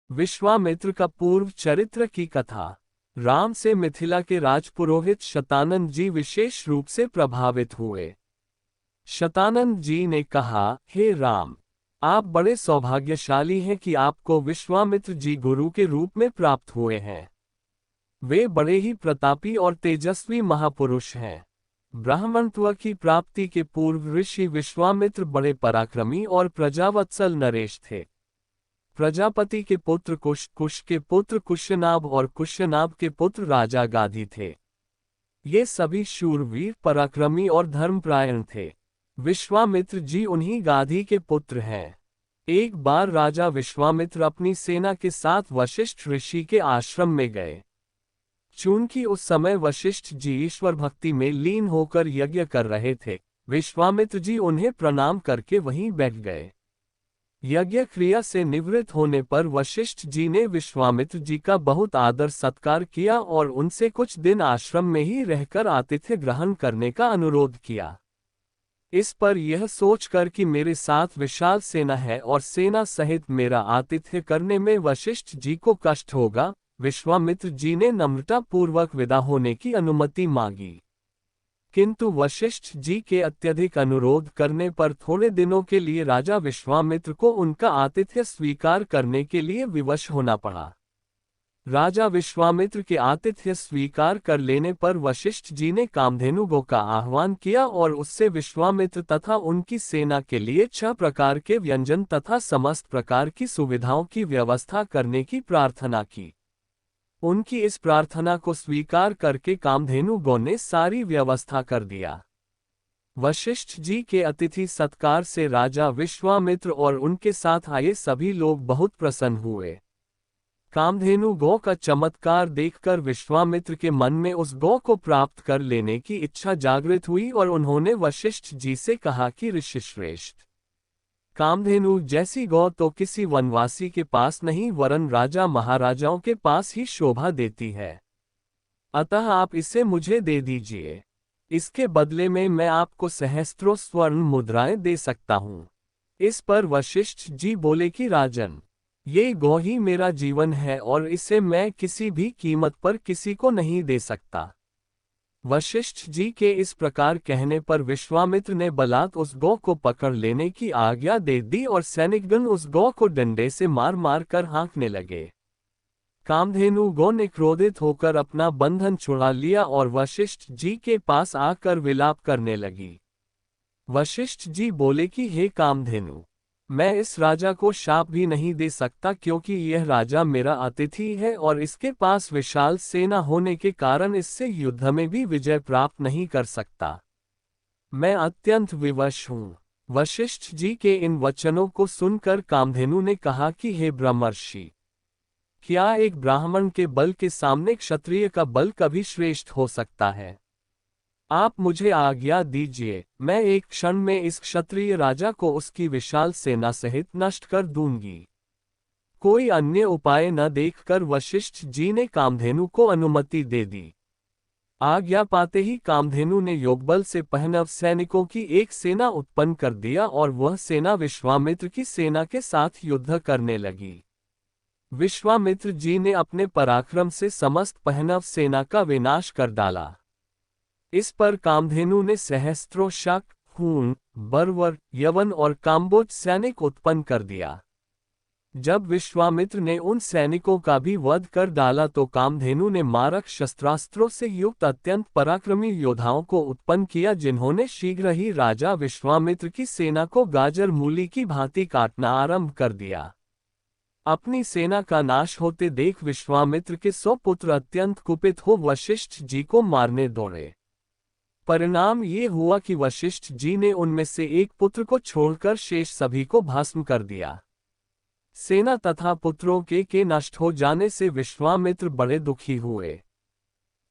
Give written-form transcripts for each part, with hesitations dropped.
विश्वामित्र का पूर्व चरित्र की कथा। राम से मिथिला के राजपुरोहित शतानंद जी विशेष रूप से प्रभावित हुए। शतानंद जी ने कहा, हे राम, आप बड़े सौभाग्यशाली हैं कि आपको विश्वामित्र जी गुरु के रूप में प्राप्त हुए हैं। वे बड़े ही प्रतापी और तेजस्वी महापुरुष हैं। ब्राह्मणत्व की प्राप्ति के पूर्व ऋषि विश्वामित्र बड़े पराक्रमी और प्रजावत्सल नरेश थे। प्रजापति के पुत्र कुश, कुश के पुत्र कुशनाभ और कुशनाभ के पुत्र राजा गाधी थे। ये सभी शूरवीर, पराक्रमी और धर्मपरायण थे। विश्वामित्र जी उन्हीं गाधी के पुत्र हैं। एक बार राजा विश्वामित्र अपनी सेना के साथ वशिष्ठ ऋषि के आश्रम में गए। चूंकि उस समय वशिष्ठ जी ईश्वर भक्ति में लीन होकर यज्ञ कर रहे थे, विश्वामित्र जी उन्हें प्रणाम करके वहीं बैठ गए। यज्ञ क्रिया से निवृत्त होने पर वशिष्ठ जी ने विश्वामित्र जी का बहुत आदर सत्कार किया और उनसे कुछ दिन आश्रम में ही रहकर आतिथ्य ग्रहण करने का अनुरोध किया। इस पर यह सोचकर कि मेरे साथ विशाल सेना है और सेना सहित मेरा आतिथ्य करने में वशिष्ठ जी को कष्ट होगा, विश्वामित्र जी ने नम्रता पूर्वक विदा होने की अनुमति मांगी। किंतु वशिष्ठ जी के अत्यधिक अनुरोध करने पर थोड़े दिनों के लिए राजा विश्वामित्र को उनका आतिथ्य स्वीकार करने के लिए विवश होना पड़ा। राजा विश्वामित्र के आतिथ्य स्वीकार कर लेने पर वशिष्ठ जी ने कामधेनु गो का आह्वान किया और उससे विश्वामित्र तथा उनकी सेना के लिए 6 प्रकार के व्यंजन तथा समस्त प्रकार की सुविधाओं की व्यवस्था करने की प्रार्थना की। उनकी इस प्रार्थना को स्वीकार करके कामधेनु गौ ने सारी व्यवस्था कर दिया। वशिष्ठ जी के अतिथि सत्कार से राजा विश्वामित्र और उनके साथ आए सभी लोग बहुत प्रसन्न हुए। कामधेनु गौ का चमत्कार देखकर विश्वामित्र के मन में उस गौ को प्राप्त कर लेने की इच्छा जागृत हुई और उन्होंने वशिष्ठ जी से कहा कि ऋषिश्रेष्ठ, कामधेनु जैसी गौ तो किसी वनवासी के पास नहीं वरन राजा महाराजाओं के पास ही शोभा देती है। अतः आप इसे मुझे दे दीजिए। इसके बदले में मैं आपको सहस्त्रों स्वर्ण मुद्राएं दे सकता हूँ। इस पर वशिष्ठ जी बोले कि राजन, ये गौ ही मेरा जीवन है और इसे मैं किसी भी कीमत पर किसी को नहीं दे सकता। वशिष्ठ जी के इस प्रकार कहने पर विश्वामित्र ने बलात् उस गौ को पकड़ लेने की आज्ञा दे दी और सैनिकगण उस गौ को डंडे से मार मार कर हाँकने लगे। कामधेनु गौ ने क्रोधित होकर अपना बंधन छुड़ा लिया और वशिष्ठ जी के पास आकर विलाप करने लगी। वशिष्ठ जी बोले कि हे कामधेनु, मैं इस राजा को शाप भी नहीं दे सकता क्योंकि यह राजा मेरा अतिथि है और इसके पास विशाल सेना होने के कारण इससे युद्ध में भी विजय प्राप्त नहीं कर सकता। मैं अत्यंत विवश हूँ। वशिष्ठ जी के इन वचनों को सुनकर कामधेनु ने कहा कि हे ब्रह्मर्षि, क्या एक ब्राह्मण के बल के सामने क्षत्रिय का बल कभी श्रेष्ठ हो सकता है? आप मुझे आज्ञा दीजिए, मैं एक क्षण में इस क्षत्रिय राजा को उसकी विशाल सेना सहित नष्ट कर दूंगी। कोई अन्य उपाय न देखकर वशिष्ठ जी ने कामधेनु को अनुमति दे दी। आज्ञा पाते ही कामधेनु ने योगबल से पहनव सैनिकों की एक सेना उत्पन्न कर दिया और वह सेना विश्वामित्र की सेना के साथ युद्ध करने लगी। विश्वामित्र जी ने अपने पराक्रम से समस्त पहनव सेना का विनाश कर डाला। इस पर कामधेनु ने सहस्त्रों शक, हूण, बर्वर, यवन और काम्बोज सैनिक उत्पन्न कर दिया। जब विश्वामित्र ने उन सैनिकों का भी वध कर डाला तो कामधेनु ने मारक शस्त्रास्त्रों से युक्त अत्यंत पराक्रमी योद्धाओं को उत्पन्न किया जिन्होंने शीघ्र ही राजा विश्वामित्र की सेना को गाजर मूली की भांति काटना आरंभ कर दिया। अपनी सेना का नाश होते देख विश्वामित्र के 100 पुत्र अत्यंत कुपित हो वशिष्ठ जी को मारने दौड़े। परिणाम ये हुआ कि वशिष्ठ जी ने उनमें से एक पुत्र को छोड़कर शेष सभी को भस्म कर दिया। सेना तथा पुत्रों के नष्ट हो जाने से विश्वामित्र बड़े दुखी हुए।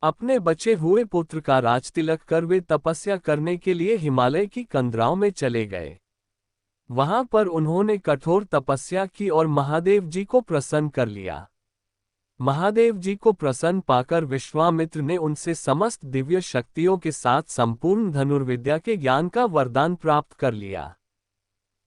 अपने बचे हुए पुत्र का राजतिलक कर वे तपस्या करने के लिए हिमालय की कंदराओं में चले गए। वहां पर उन्होंने कठोर तपस्या की और महादेव जी को प्रसन्न कर लिया। महादेव जी को प्रसन्न पाकर विश्वामित्र ने उनसे समस्त दिव्य शक्तियों के साथ संपूर्ण धनुर्विद्या के ज्ञान का वरदान प्राप्त कर लिया।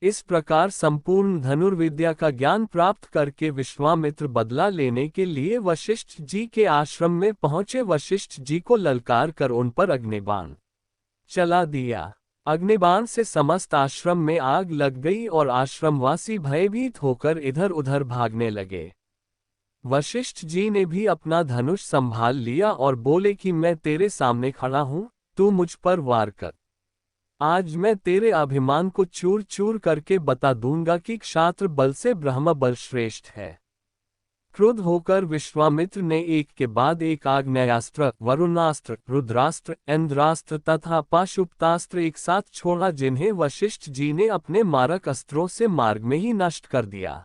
इस प्रकार संपूर्ण धनुर्विद्या का ज्ञान प्राप्त करके विश्वामित्र बदला लेने के लिए वशिष्ठ जी के आश्रम में पहुंचे। वशिष्ठ जी को ललकार कर उन पर अग्निबाण चला दिया। अग्निबाण से समस्त आश्रम में आग लग गई और आश्रमवासी भयभीत होकर इधर उधर भागने लगे। वशिष्ठ जी ने भी अपना धनुष संभाल लिया और बोले कि मैं तेरे सामने खड़ा हूं, तू मुझ पर वार कर। आज मैं तेरे अभिमान को चूर चूर करके बता दूंगा कि क्षात्र बल से ब्रह्म बल श्रेष्ठ है। क्रुद्ध होकर विश्वामित्र ने एक के बाद एक आग्नेयास्त्र, वरुणास्त्र, रुद्रास्त्र, इंद्रास्त्र तथा पाशुपतास्त्र एक साथ छोड़ा, जिन्हें वशिष्ठ जी ने अपने मारक अस्त्रों से मार्ग में ही नष्ट कर दिया।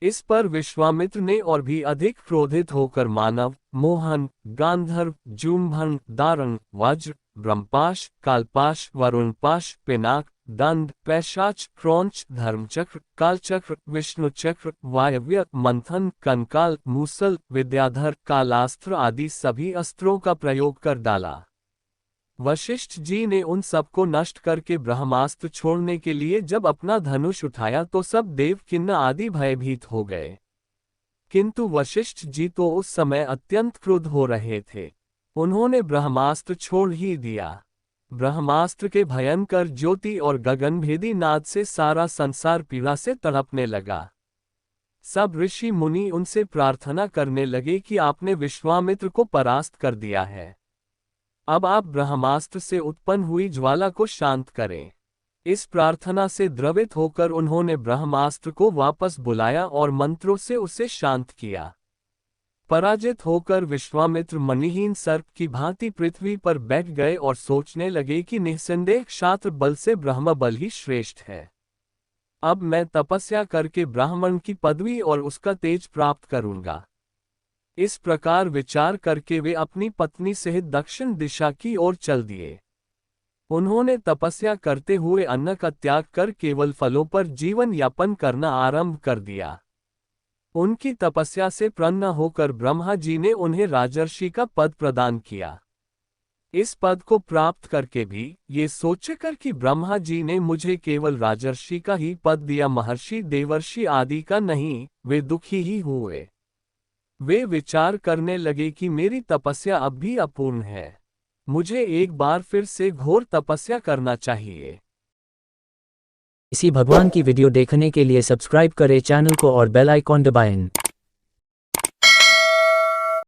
इस पर विश्वामित्र ने और भी अधिक क्रोधित होकर मानव, मोहन, गांधर्व, जुम्भन, दारंग, वज्र, ब्रह्मपाश, कालपाश, वरुणपाश, पिनाक, दंड, पैशाच, क्रौंच, धर्मचक्र, कालचक्र, विष्णुचक्र, वायव्य, मंथन, कंकाल, मूसल, विद्याधर, कालास्त्र आदि सभी अस्त्रों का प्रयोग कर डाला। वशिष्ठ जी ने उन सबको नष्ट करके ब्रह्मास्त्र छोड़ने के लिए जब अपना धनुष उठाया तो सब देव किन्न आदि भयभीत हो गए। किंतु वशिष्ठ जी तो उस समय अत्यंत क्रुद्ध हो रहे थे। उन्होंने ब्रह्मास्त्र छोड़ ही दिया। ब्रह्मास्त्र के भयंकर ज्योति और गगनभेदी नाद से सारा संसार पीड़ा से तड़पने लगा। सब ऋषि मुनि उनसे प्रार्थना करने लगे कि आपने विश्वामित्र को परास्त कर दिया है, अब आप ब्रह्मास्त्र से उत्पन्न हुई ज्वाला को शांत करें। इस प्रार्थना से द्रवित होकर उन्होंने ब्रह्मास्त्र को वापस बुलाया और मंत्रों से उसे शांत किया। पराजित होकर विश्वामित्र मणिहीन सर्प की भांति पृथ्वी पर बैठ गए और सोचने लगे कि निस्संदेह क्षात्र बल से ब्रह्म बल ही श्रेष्ठ है। अब मैं तपस्या करके ब्राह्मण की पदवी और उसका तेज प्राप्त करूंगा। इस प्रकार विचार करके वे अपनी पत्नी सहित दक्षिण दिशा की ओर चल दिए। उन्होंने तपस्या करते हुए अन्न का त्याग कर केवल फलों पर जीवन यापन करना आरंभ कर दिया। उनकी तपस्या से प्रसन्न होकर ब्रह्मा जी ने उन्हें राजर्षि का पद प्रदान किया। इस पद को प्राप्त करके भी ये सोचकर कि ब्रह्मा जी ने मुझे केवल राजर्षि का ही पद दिया, महर्षि देवर्षि आदि का नहीं, वे दुखी ही हुए। वे विचार करने लगे कि मेरी तपस्या अब भी अपूर्ण है, मुझे एक बार फिर से घोर तपस्या करना चाहिए। इसी भगवान की वीडियो देखने के लिए सब्सक्राइब करें चैनल को और बेल आइकॉन दबाएं।